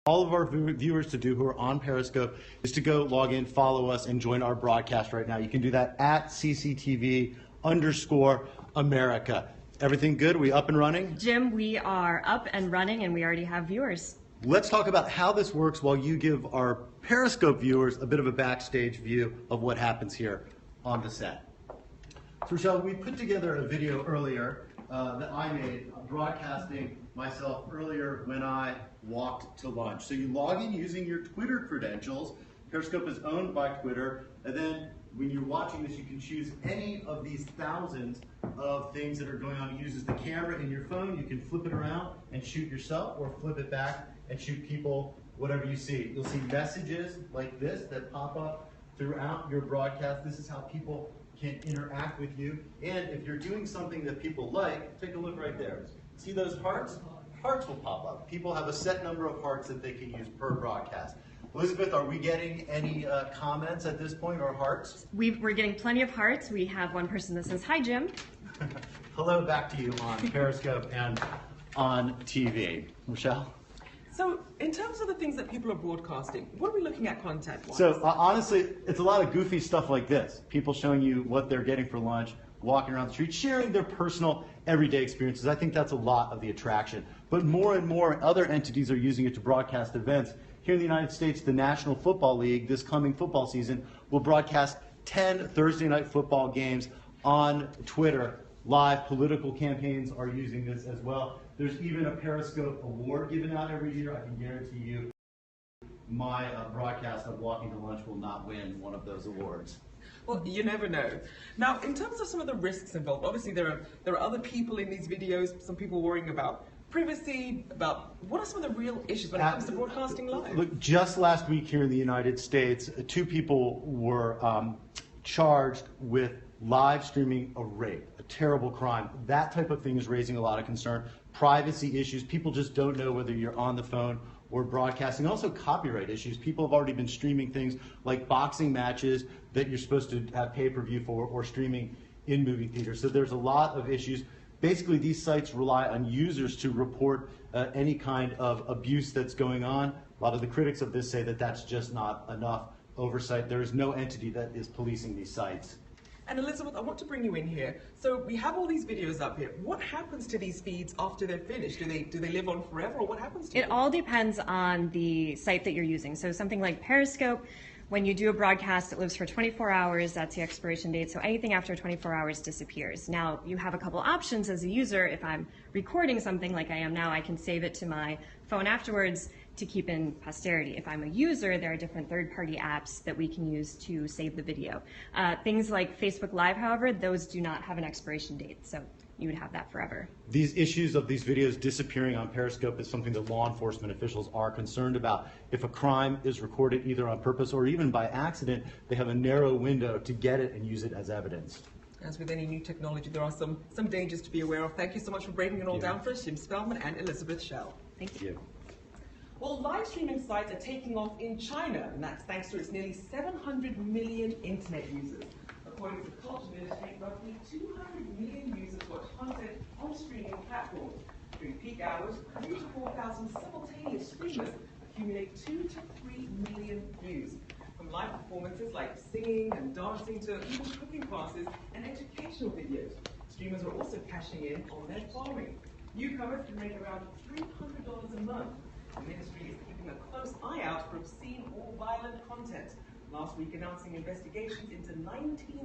all of our viewers to do who are on Periscope is to go log in, follow us, and join our broadcast right now. You can do that at CCTV_America. Everything good? Are we up and running? Jim, we are up and running, and we already have viewers. Let's talk about how this works while you give our Periscope viewers a bit of a backstage view of what happens here on the set. So, Rachelle, we put together a video earlier that I made broadcasting myself earlier when I walked to lunch. So you log in using your Twitter credentials. Periscope is owned by Twitter, and then when you're watching this, you can choose any of these thousands of things that are going on. It uses the camera in your phone. You can flip it around and shoot yourself, or flip it back and shoot people, whatever you see. You'll see messages like this that pop up throughout your broadcast. This is how people can interact with you. And if you're doing something that people like, take a look right there. See those hearts? Hearts will pop up. People have a set number of hearts that they can use per broadcast. Elizabeth, are we getting any comments at this point, or hearts? We're getting plenty of hearts. We have one person that says, "Hi, Jim." Hello back to you on Periscope and on TV. Rachelle? So, in terms of the things that people are broadcasting, what are we looking at content-wise? So, honestly, it's a lot of goofy stuff like this. People showing you what they're getting for lunch, walking around the street, sharing their personal everyday experiences. I think that's a lot of the attraction. But more and more other entities are using it to broadcast events. Here in the United States, the National Football League, this coming football season, will broadcast 10 Thursday night football games on Twitter. Live political campaigns are using this as well. There's even a Periscope award given out every year. I can guarantee you my broadcast of Walking to Lunch will not win one of those awards. Well, you never know. Now, in terms of some of the risks involved, obviously there are other people in these videos, some people worrying about privacy, about what are some of the real issues when it comes to broadcasting live? Look, just last week here in the United States, 2 people were charged with live streaming a rape, a terrible crime. That type of thing is raising a lot of concern. Privacy issues, people just don't know whether you're on the phone or broadcasting. Also copyright issues. People have already been streaming things like boxing matches that you're supposed to have pay-per-view for, or streaming in movie theaters. So there's a lot of issues. Basically, these sites rely on users to report any kind of abuse that's going on. A lot of the critics of this say that that's just not enough oversight. There is no entity that is policing these sites. And Elizabeth, I want to bring you in here. So we have all these videos up here. What happens to these feeds after they're finished? Do they live on forever, or what happens to them? It all depends on the site that you're using. So something like Periscope, when you do a broadcast, it lives for 24 hours. That's the expiration date. So anything after 24 hours disappears. Now, you have a couple options as a user. If I'm recording something like I am now, I can save it to my phone afterwards to keep in posterity. If I'm a user, there are different third-party apps that we can use to save the video. Things like Facebook Live, however, those do not have an expiration date, so you would have that forever. These issues of these videos disappearing on Periscope is something that law enforcement officials are concerned about. If a crime is recorded either on purpose or even by accident, they have a narrow window to get it and use it as evidence. As with any new technology, there are some dangers to be aware of. Thank you so much for breaking it all down for us, Jim Spellman and Elizabeth Schell. Thank you. Well, live streaming sites are taking off in China, and that's thanks to its nearly 700 million internet users. According to the culture ministry, roughly 200 million users watch content on streaming platforms. During peak hours, 3,000 to 4,000 simultaneous streamers accumulate 2 to 3 million views. From live performances like singing and dancing to even cooking classes and educational videos, streamers are also cashing in on their following. Newcomers can make around $300 a month. The ministry is keeping a close eye out for obscene or violent content, last week announcing investigations into 19